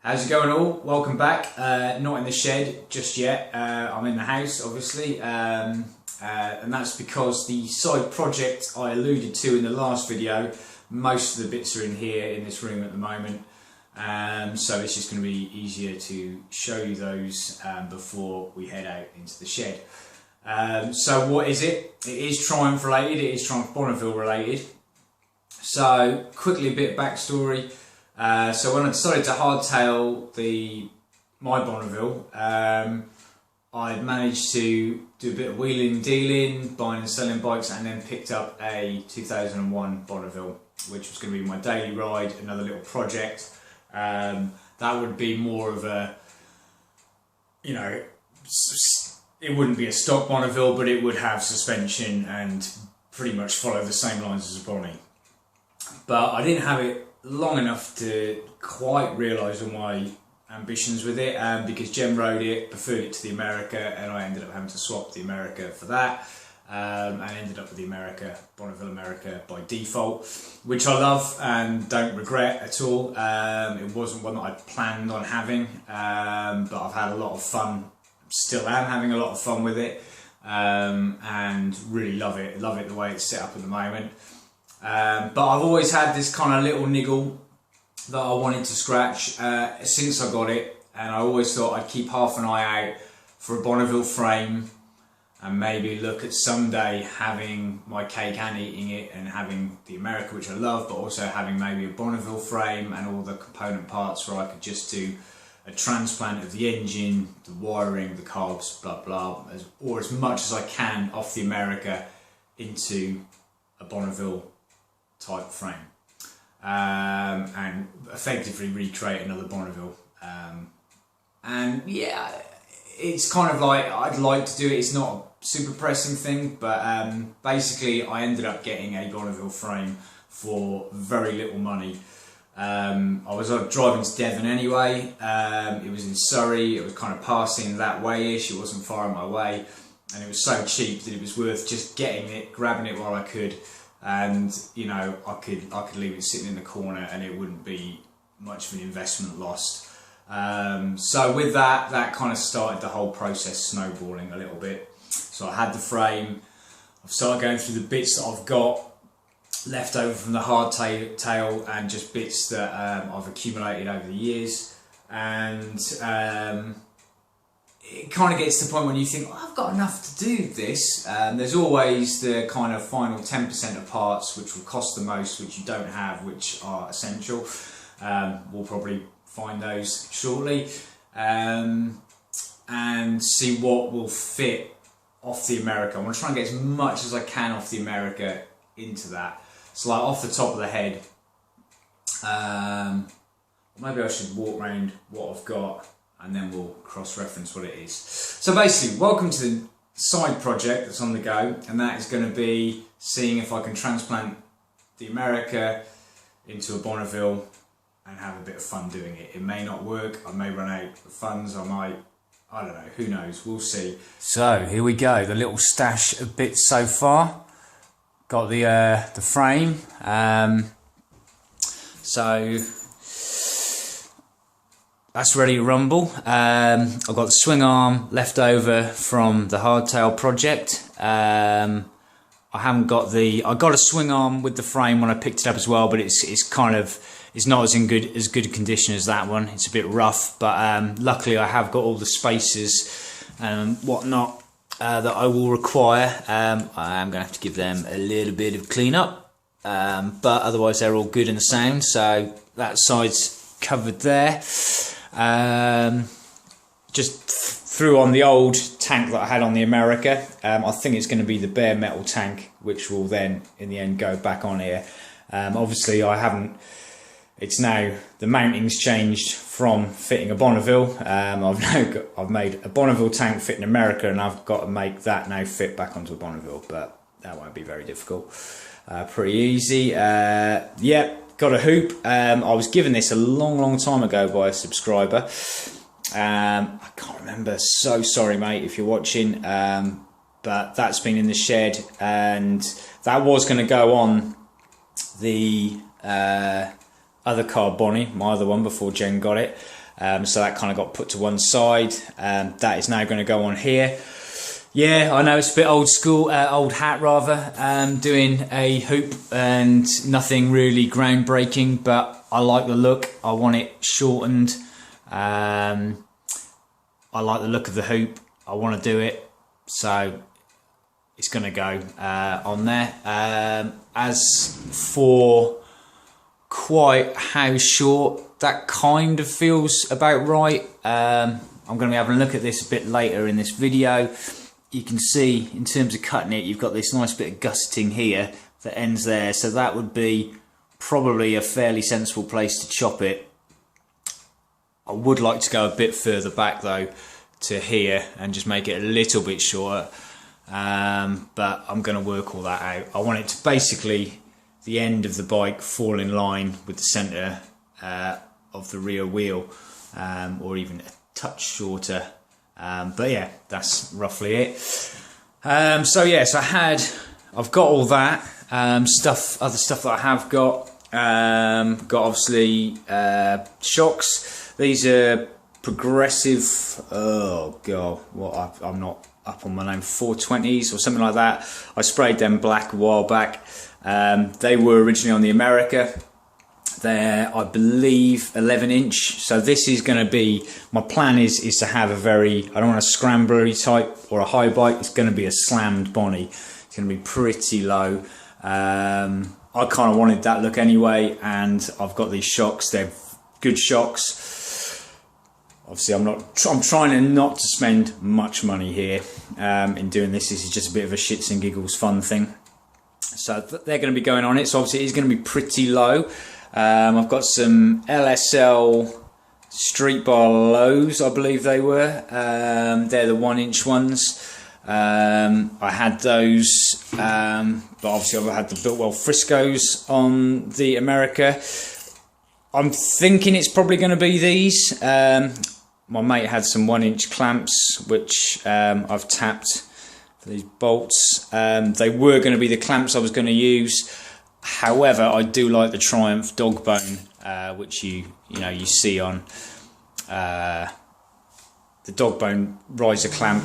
How's it going all? Welcome back. Not in the shed just yet. I'm in the house obviously, and that's because the side project I alluded to in the last video, most of the bits are in here in this room at the moment, so it's just going to be easier to show you those before we head out into the shed. So what is it? It is Triumph related, it is Triumph Bonneville related. So quickly a bit of backstory. So when I decided to hardtail my Bonneville, I managed to do a bit of wheeling and dealing, buying and selling bikes, and then picked up a 2001 Bonneville, which was going to be my daily ride, another little project. That would be more of a, you know, it wouldn't be a stock Bonneville, but it would have suspension and pretty much follow the same lines as a Bonnie. But I didn't have it long enough to quite realise all my ambitions with it, because Jem rode it, preferred it to the America, and I ended up having to swap the America for that, and ended up with the Bonneville America by default, which I love and don't regret at all. It wasn't one that I planned on having, but I've had a lot of fun, still am having a lot of fun with it, and really love it the way it's set up at the moment. But I've always had this kind of little niggle that I wanted to scratch since I got it, and I always thought I'd keep half an eye out for a Bonneville frame and maybe look at someday having my cake and eating it and having the America, which I love, but also having maybe a Bonneville frame and all the component parts where I could just do a transplant of the engine, the wiring, the carbs, blah blah, or as much as I can off the America into a Bonneville type frame, and effectively recreate another Bonneville. And yeah, it's kind of like, I'd like to do it, it's not a super pressing thing, but basically I ended up getting a Bonneville frame for very little money. I was driving to Devon anyway, it was in Surrey, it was kind of passing that way-ish, it wasn't far on my way, and it was so cheap that it was worth just getting it, grabbing it while I could. And you know, I could leave it sitting in the corner and it wouldn't be much of an investment lost. So with that kind of started the whole process snowballing a little bit. So I had the frame, I've started going through the bits that I've got left over from the hardtail and just bits that I've accumulated over the years, and it kind of gets to the point when you think, oh, I've got enough to do this. There's always the kind of final 10% of parts which will cost the most, which you don't have, which are essential. We'll probably find those shortly, and see what will fit off the America. I want to try and get as much as I can off the America into that. So like off the top of the head, maybe I should walk around what I've got and then we'll cross-reference what it is. So basically, welcome to the side project that's on the go, and that is going to be seeing if I can transplant the America into a Bonneville and have a bit of fun doing it. It may not work, I may run out of funds, I don't know, who knows, we'll see. So here we go, the little stash of bits so far. Got the frame, so that's ready to rumble. I've got the swing arm left over from the hardtail project. I haven't got I got a swing arm with the frame when I picked it up as well, but it's not as good a condition as that one. It's a bit rough, but luckily I have got all the spacers and whatnot that I will require. I am going to have to give them a little bit of clean up, but otherwise they're all good and sound. So that side's covered there. Just threw on the old tank that I had on the America. I think it's going to be the bare metal tank, which will then in the end go back on here. Obviously it's now, the mounting's changed from fitting a Bonneville. I've made a Bonneville tank fit in America, and I've got to make that now fit back onto a Bonneville, but that won't be very difficult. Pretty easy. Yep. Got a hoop. I was given this a long time ago by a subscriber. I can't remember, so sorry mate if you're watching, but that's been in the shed, and that was going to go on the other car Bonnie, my other one before Jen got it. so that kind of got put to one side. That is now going to go on here. Yeah, I know it's a bit old school, old hat rather, doing a hoop and nothing really groundbreaking, but I like the look. I want it shortened. I like the look of the hoop. I want to do it, so it's going to go on there. As for quite how short, that kind of feels about right. I'm going to be having a look at this a bit later in this video. You can see in terms of cutting it, you've got this nice bit of gusseting here that ends there, so that would be probably a fairly sensible place to chop it. I would like to go a bit further back though to here and just make it a little bit shorter, but I'm going to work all that out. I want it to basically, the end of the bike fall in line with the centre of the rear wheel, or even a touch shorter. But yeah, that's roughly it. So yeah, so I've got all that other stuff that I have got. Got obviously shocks. These are progressive. Oh god, what I'm not up on my name. 420s or something like that. I sprayed them black a while back. They were originally on the America. They're, I believe, 11-inch. So this is going to be, my plan is to have a very, I don't want a scramblery type or a high bike. It's going to be a slammed Bonnie. It's going to be pretty low. I kind of wanted that look anyway, and I've got these shocks. They're good shocks. Obviously, I'm trying not to spend much money here in doing this. This is just a bit of a shits and giggles fun thing. So they're going to be going on it. So obviously, it's going to be pretty low. I've got some LSL Street Bar lows, I believe they were. They're the 1-inch ones. I had those, but obviously I've had the Biltwell Friscoes on the America. I'm thinking it's probably going to be these. My mate had some 1-inch clamps, which I've tapped for these bolts. They were going to be the clamps I was going to use. However, I do like the Triumph dog bone, which you see on the dog bone riser clamp,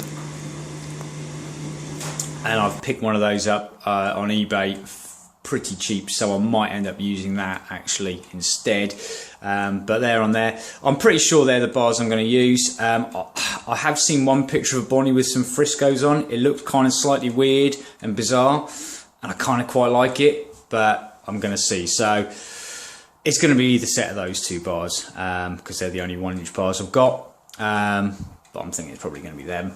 and I've picked one of those up on eBay pretty cheap, so I might end up using that actually instead. But they're on there. I'm pretty sure they're the bars I'm going to use. I have seen one picture of Bonnie with some Friscoes on. It looked kind of slightly weird and bizarre, and I kind of quite like it. But I'm going to see. So it's going to be either set of those two bars, because they're the only 1-inch bars I've got. But I'm thinking it's probably going to be them.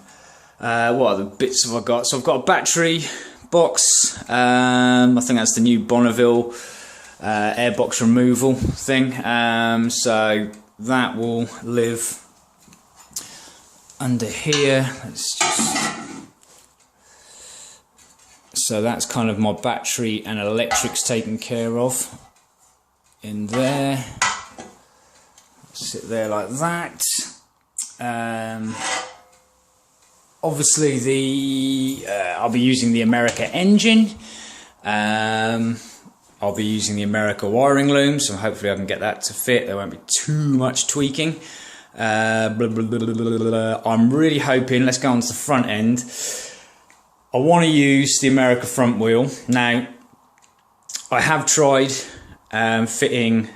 What other bits have I got? So I've got a battery box. I think that's the new Bonneville airbox removal thing. So that will live under here. Let's just... So that's kind of my battery and electrics taken care of in there. Sit there like that. Obviously I'll be using the America engine. I'll be using the America wiring loom, so hopefully I can get that to fit. There won't be too much tweaking. I'm really hoping, let's go on to the front end. I want to use the America front wheel. Now, I have tried fitting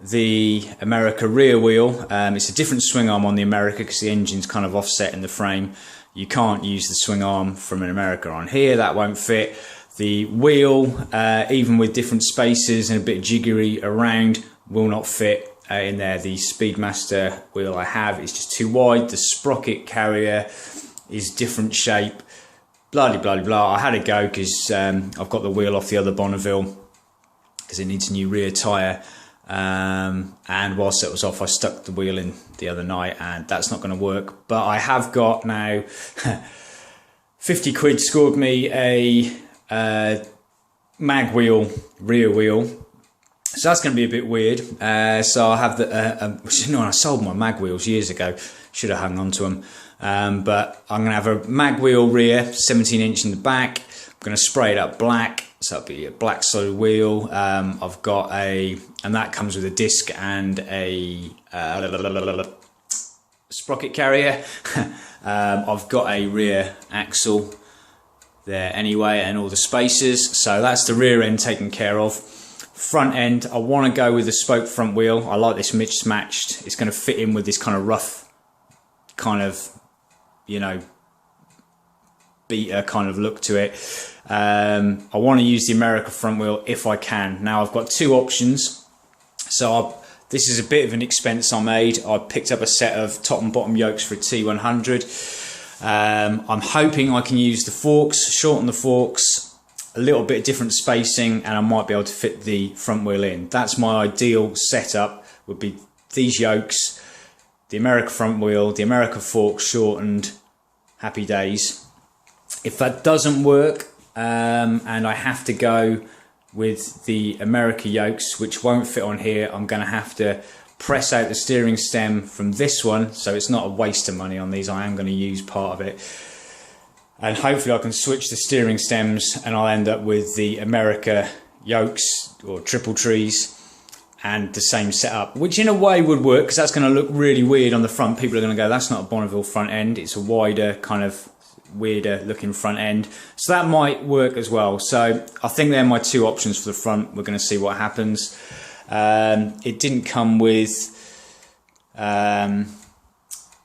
the America rear wheel. It's a different swing arm on the America because the engine's kind of offset in the frame. You can't use the swing arm from an America on here. That won't fit. The wheel, even with different spaces and a bit jiggery around, will not fit in there. The Speedmaster wheel I have is just too wide. The sprocket carrier is different shape. Blah, blah, blah. I had to go because I've got the wheel off the other Bonneville because it needs a new rear tyre. And whilst it was off, I stuck the wheel in the other night, and that's not going to work. But I have got now 50 quid scored me a mag wheel, rear wheel. So that's going to be a bit weird. So I have the, I sold my mag wheels years ago. Should have hung on to them. But I'm going to have a mag wheel rear, 17-inch in the back. I'm going to spray it up black, so it'll be a black solid wheel. I've got and that comes with a disc and a sprocket carrier. I've got a rear axle there anyway, and all the spacers, so that's the rear end taken care of. Front end, I want to go with a spoke front wheel. I like this mismatched. It's going to fit in with this kind of rough kind of, you know, beater kind of look to it. I want to use the America front wheel if I can. Now I've got two options. So this is a bit of an expense I made. I picked up a set of top and bottom yokes for a T100. I'm hoping I can use the forks, shorten the forks, a little bit of different spacing, and I might be able to fit the front wheel in. That's my ideal setup, would be these yokes, the America front wheel, the America fork shortened, happy days. If that doesn't work, and I have to go with the America yokes, which won't fit on here, I'm going to have to press out the steering stem from this one, so it's not a waste of money on these. I am going to use part of it, and hopefully I can switch the steering stems and I'll end up with the America yokes or triple trees and the same setup, which in a way would work, because that's going to look really weird on the front. People are going to go, that's not a Bonneville front end, it's a wider kind of weirder looking front end, so that might work as well. So I think they're my two options for the front. We're going to see what happens. It didn't come with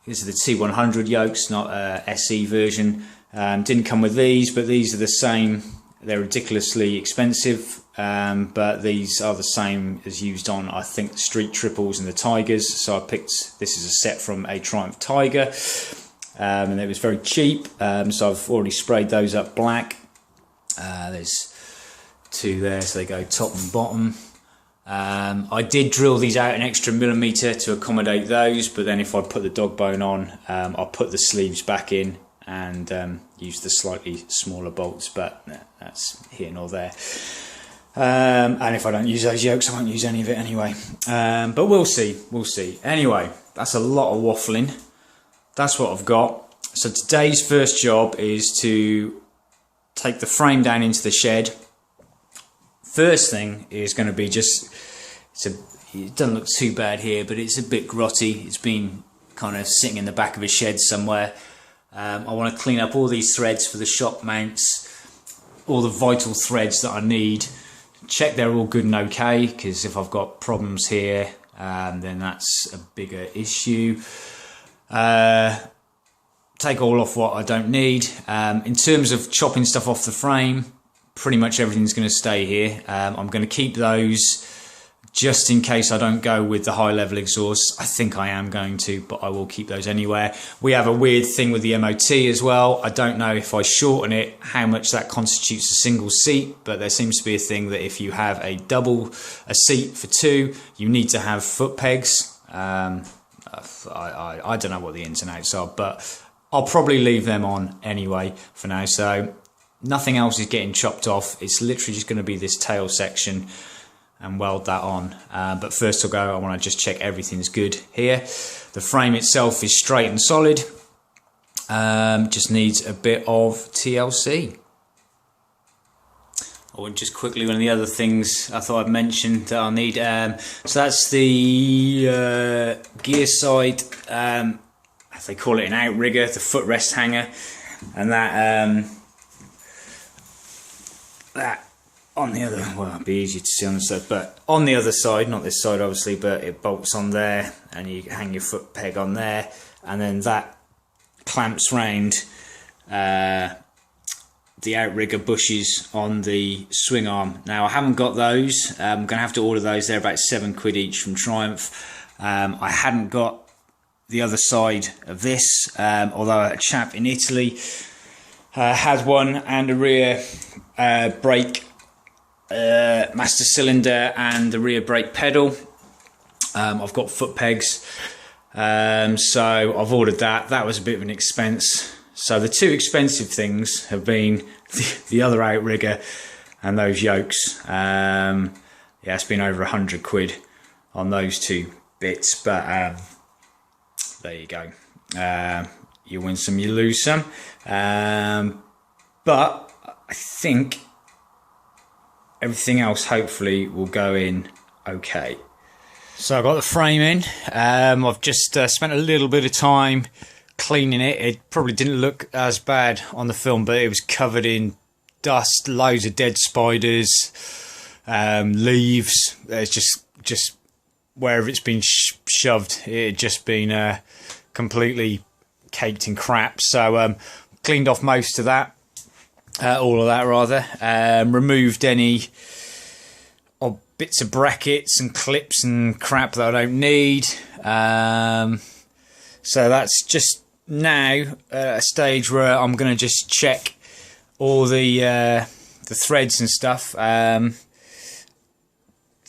these are the T100 yokes, not SE version. Didn't come with these, but these are the same. They're ridiculously expensive, but these are the same as used on, I think, the Street Triples and the Tigers. So I picked, this is a set from a Triumph Tiger, and it was very cheap, so I've already sprayed those up black. There's two there, so they go top and bottom. I did drill these out an extra millimetre to accommodate those, but then if I put the dog bone on, I'll put the sleeves back in and use the slightly smaller bolts, but that's here nor there. And if I don't use those yokes, I won't use any of it anyway. But we'll see, we'll see. Anyway, that's a lot of waffling. That's what I've got. So today's first job is to take the frame down into the shed. First thing is going to be just, it doesn't look too bad here, but it's a bit grotty. It's been kind of sitting in the back of a shed somewhere. I want to clean up all these threads for the shock mounts, all the vital threads that I need. Check they're all good and okay, because if I've got problems here, then that's a bigger issue. Take all off what I don't need. In terms of chopping stuff off the frame, pretty much everything's going to stay here. I'm going to keep those just in case I don't go with the high level exhaust. I think I am going to, but I will keep those anywhere. We have a weird thing with the MOT as well. I don't know if I shorten it, how much that constitutes a single seat, but there seems to be a thing that if you have a seat for two, you need to have foot pegs. I don't know what the ins and outs are, but I'll probably leave them on anyway for now. So nothing else is getting chopped off. It's literally just going to be this tail section and weld that on. But first of all, I want to just check everything's good here. The frame itself is straight and solid. Just needs a bit of TLC. Or just quickly, one of the other things I thought I'd mention that I'll need. So that's the gear side, as they call it, an outrigger, the footrest hanger, and that that on the other, well, it'd be easy to see on the side, but on the other side, not this side obviously, but it bolts on there, and you hang your foot peg on there, and then that clamps round the outrigger bushes on the swing arm. Now I haven't got those. I'm gonna have to order those. They're about £7 each from Triumph. I hadn't got the other side of this, although a chap in Italy had one, and a rear brake master cylinder and the rear brake pedal. I've got foot pegs, so I've ordered that. That was a bit of an expense. So the two expensive things have been the other outrigger and those yokes. Yeah, it's been over £100 on those two bits, but there you go. You win some, you lose some. But I think everything else hopefully will go in okay. So I've got the frame in. I've just spent a little bit of time cleaning it. It probably didn't look as bad on the film, but it was covered in dust, loads of dead spiders, leaves. It's just wherever it's been shoved, it had just been completely caked in crap. So cleaned off most of that, all of that rather. Removed any bits of brackets and clips and crap that I don't need. So that's just now a stage where I'm going to just check all the threads and stuff.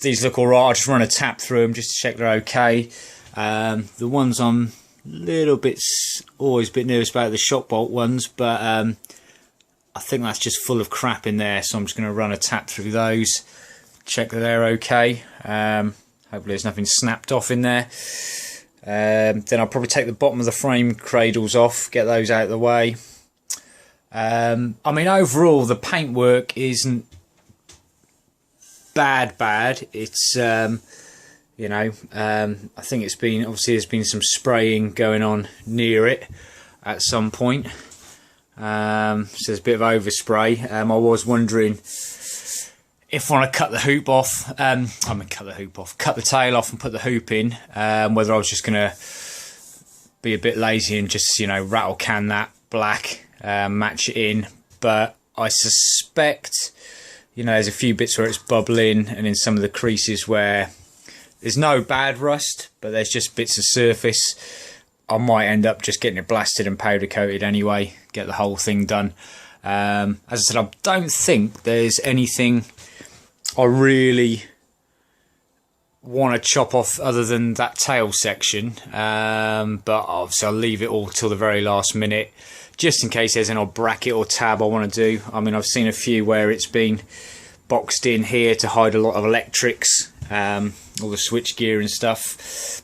These look alright. I'll just run a tap through them just to check they're okay. The ones I'm always a bit nervous about, the shot bolt ones, but I think that's just full of crap in there, so I'm just going to run a tap through those, check that they're okay. Hopefully there's nothing snapped off in there. Then I'll probably take the bottom of the frame cradles off, get those out of the way. I mean, overall the paintwork isn't bad. It's you know, I think it's been, obviously there's been some spraying going on near it at some point. So there's a bit of overspray. I was wondering if I want to cut the hoop off, cut the tail off and put the hoop in, whether I was just going to be a bit lazy and just, you know, rattle can that black, match it in. But I suspect, you know, there's a few bits where it's bubbling, and in some of the creases where there's no bad rust, but there's just bits of surface. I might end up just getting it blasted and powder coated anyway, get the whole thing done. As I said, I don't think there's anything I really want to chop off other than that tail section, but obviously I'll leave it all till the very last minute, just in case there's an odd bracket or tab I want to do. I mean, I've seen a few where it's been boxed in here to hide a lot of electrics, all the switch gear and stuff.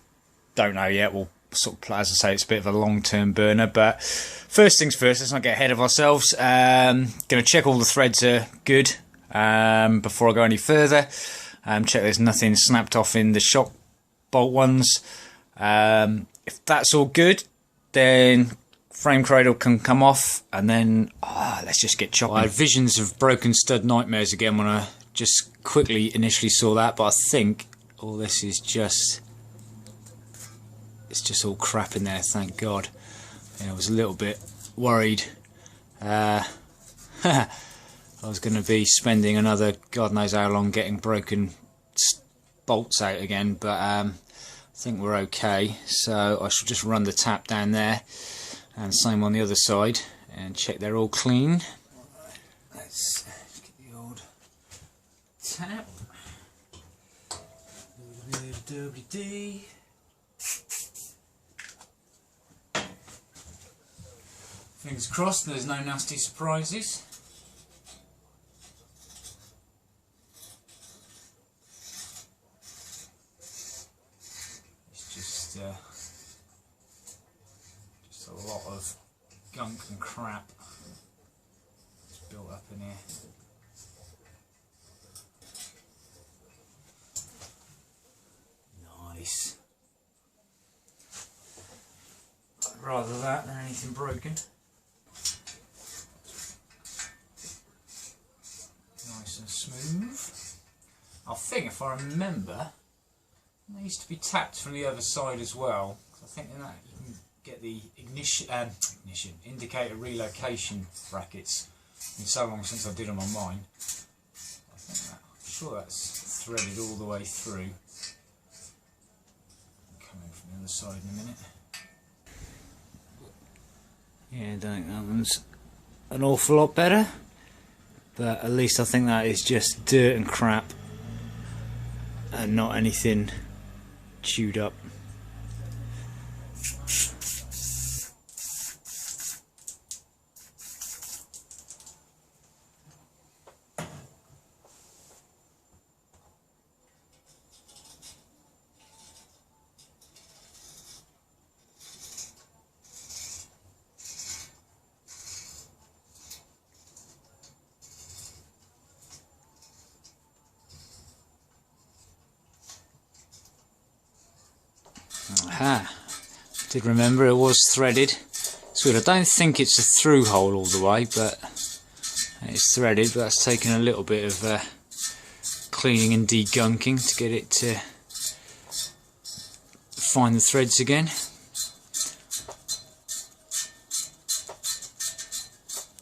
Don't know yet. We'll sort of, as I say, it's a bit of a long-term burner, but first things first, let's not get ahead of ourselves. Going to check all the threads are good before I go any further. Check there's nothing snapped off in the shock bolt ones. If that's all good, then frame cradle can come off, and then let's just get chopping. I had visions of broken stud nightmares again when I just quickly initially saw that, but I think all this is just, it's just all crap in there, thank God. I was a little bit worried I was going to be spending another God knows how long getting broken bolts out again, but I think we're okay. So I should just run the tap down there, and same on the other side, and check they're all clean. Let's get the old tap. WD. Fingers crossed there's no nasty surprises. It's just a lot of gunk and crap that's built up in here. Nice. I'd rather that than anything broken. Nice and smooth. I think, if I remember, they used to be tapped from the other side as well. I think in that you can get the indicator relocation brackets. It's been so long since I did them on mine. I'm sure that's threaded all the way through. Come in from the other side in a minute. Yeah, I don't think that one's an awful lot better, but at least I think that is just dirt and crap and not anything chewed up. Aha, did remember it was threaded. So I don't think it's a through hole all the way, but it's threaded, but that's taken a little bit of cleaning and degunking to get it to find the threads again.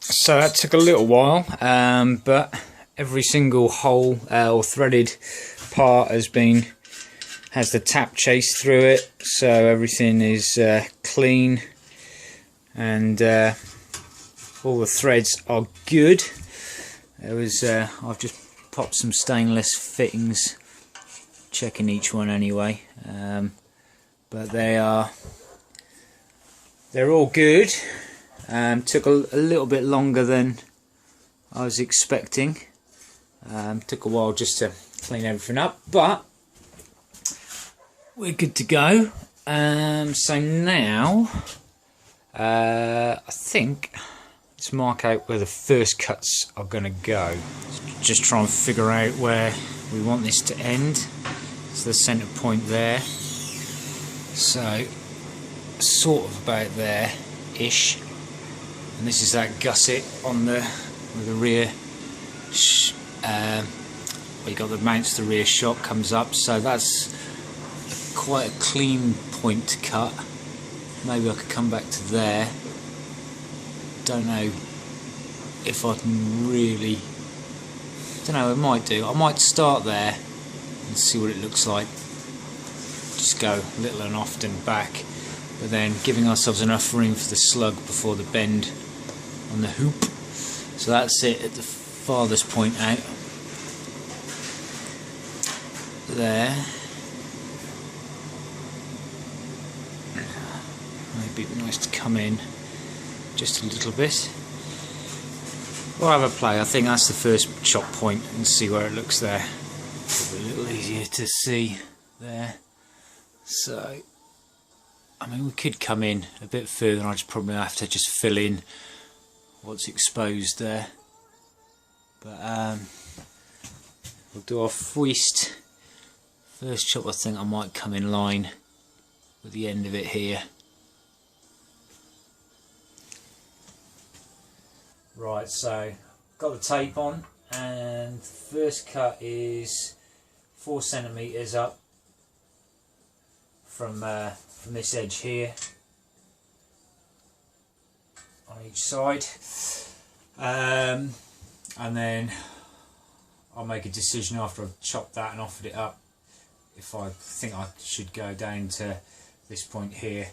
So that took a little while, but every single hole or threaded part has the tap chase through it, so everything is clean, and all the threads are good. I've just popped some stainless fittings, checking each one anyway, but they're all good. Took a little bit longer than I was expecting. Took a while just to clean everything up, but we're good to go. So now I think let's mark out where the first cuts are going to go. Just try and figure out where we want this to end. It's the centre point there, so sort of about there ish. And this is that gusset on the rear, where you got the mounts, the rear shock comes up, so that's quite a clean point to cut. Maybe I could come back to there. Don't know if I can really, don't know, I might do. I might start there and see what it looks like. Just go little and often back, but then giving ourselves enough room for the slug before the bend on the hoop. So that's it at the farthest point out there. Maybe it'd be nice to come in just a little bit. We'll have a play. I think that's the first chop point, and see where it looks there. Probably a little easier to see there. So I mean, we could come in a bit further, and I'd probably have to just fill in what's exposed there. But we'll do our foist. First chop, I think I might come in line with the end of it here. Right, so got the tape on, and first cut is 4 centimeters up from this edge here on each side, and then I'll make a decision after I've chopped that and offered it up if I think I should go down to this point here,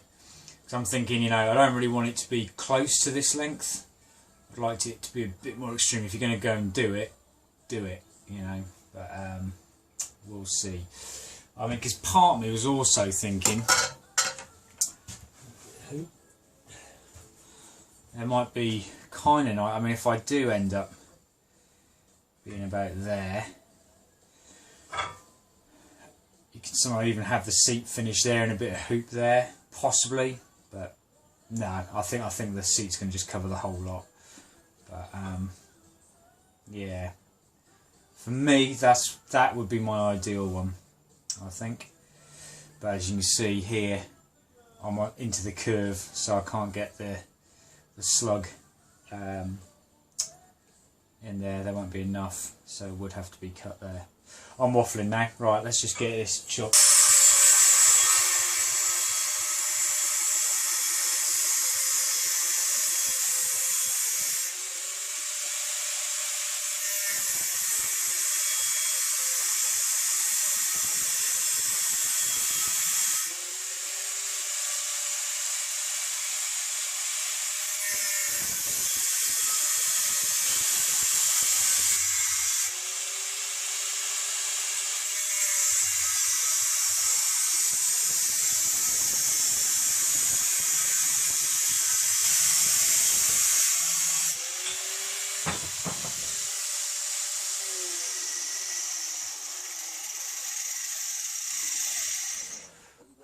because I'm thinking, you know, I don't really want it to be close to this length. I'd like it to be a bit more extreme. If you're going to go and do it, you know, but we'll see. I mean, because part of me was also thinking there might be kind of nice. I mean, if I do end up being about there, you can somehow even have the seat finish there and a bit of hoop there, possibly. But no, I think the seat's going to just cover the whole lot. But yeah, for me, that would be my ideal one, I think. But as you can see here, I'm into the curve, so I can't get the slug in there. There won't be enough, so it would have to be cut there. I'm waffling now. Right, let's just get this chopped.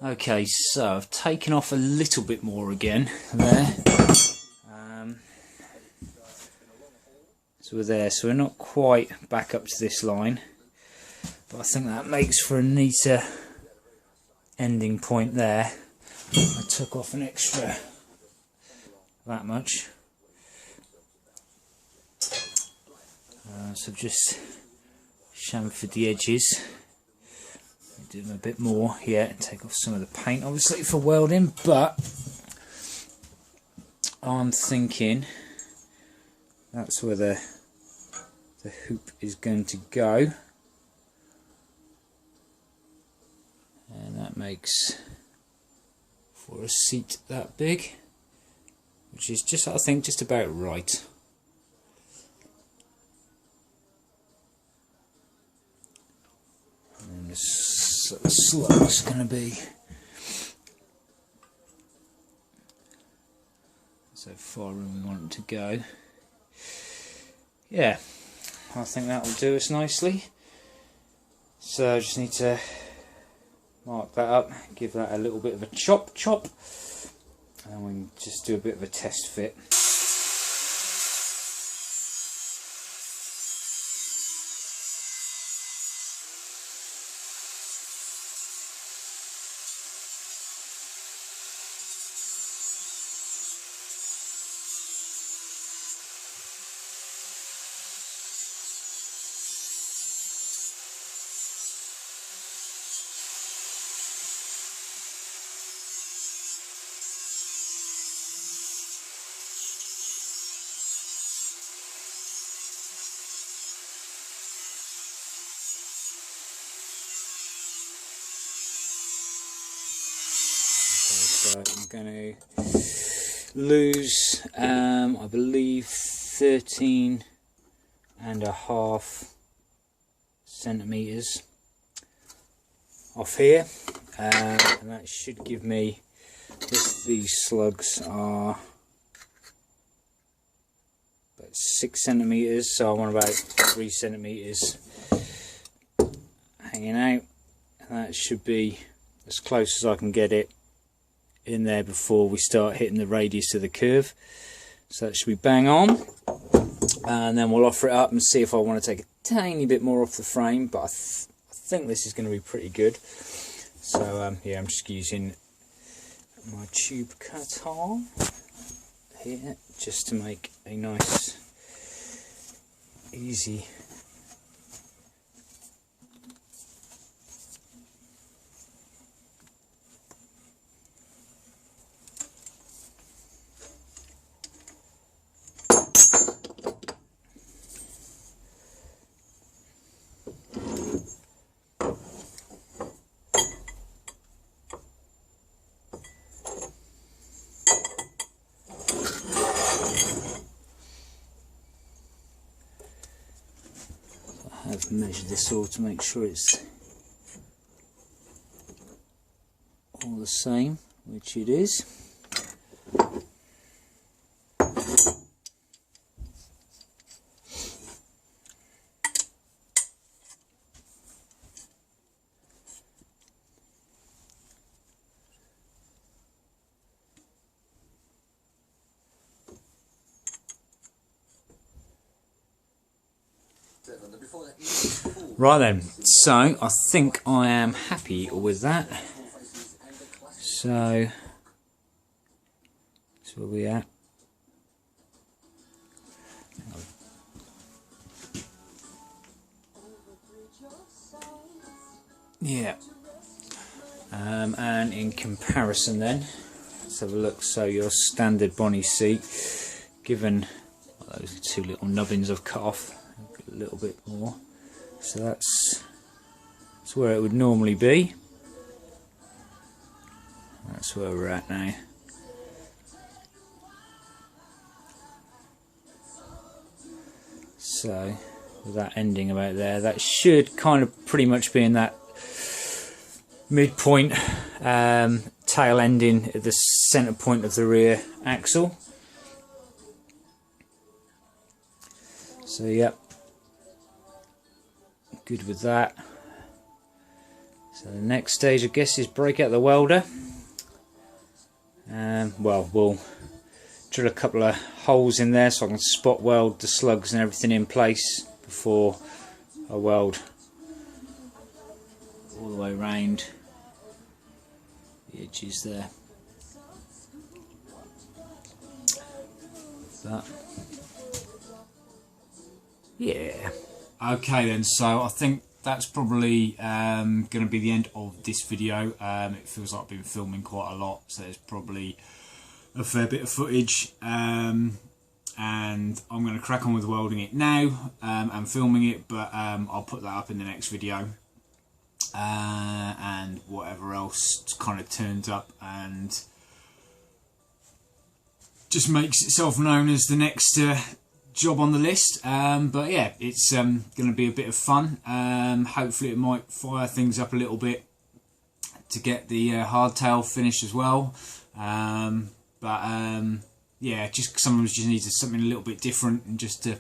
Okay, so I've taken off a little bit more again there. So we're there, so we're not quite back up to this line, but I think that makes for a neater ending point there. I took off an extra that much. So just chamfered the edges. Do them a bit more here and take off some of the paint, obviously for welding, but I'm thinking that's where the hoop is going to go, and that makes for a seat that big, which is just, I think, just about right. And this slot's going to be so far in we want it to go. Yeah, I think that will do us nicely. So I just need to mark that up, give that a little bit of a chop, and we can just do a bit of a test fit. So I'm going to lose, I believe, 13.5 centimeters off here, and that should give me, these slugs are about 6 centimeters, so I want about 3 centimeters hanging out, and that should be as close as I can get it in there before we start hitting the radius of the curve. So that should be bang on, and then we'll offer it up and see if I want to take a tiny bit more off the frame, but I think this is going to be pretty good. So yeah, I'm just using my tube cutter here just to make a nice easy I've measured this all to make sure it's all the same, which it is. Right then, so I think I am happy with that. So that's where we at. Yeah. And in comparison then, let's have a look. So your standard Bonnie seat, given those two little nubbins I've cut off, a little bit more. So that's where it would normally be. That's where we're at now. So with that ending about there, that should kind of pretty much be in that midpoint, tail ending at the centre point of the rear axle. So yep, good with that. So the next stage, I guess, is break out the welder. Well, we'll drill a couple of holes in there so I can spot weld the slugs and everything in place before I weld all the way around the edges there. That. Yeah. Okay then, so I think that's probably going to be the end of this video. It feels like I've been filming quite a lot, so there's probably a fair bit of footage. And I'm going to crack on with welding it now and filming it, but I'll put that up in the next video. And whatever else kind of turns up and just makes itself known as the next job on the list. But yeah, it's going to be a bit of fun. Hopefully it might fire things up a little bit to get the hardtail finish as well. Yeah, just sometimes you need something a little bit different, and just to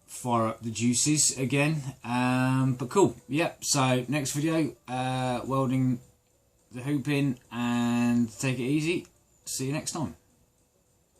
fire up the juices again. But cool, yep. So next video, welding the hoop in, and take it easy. See you next time.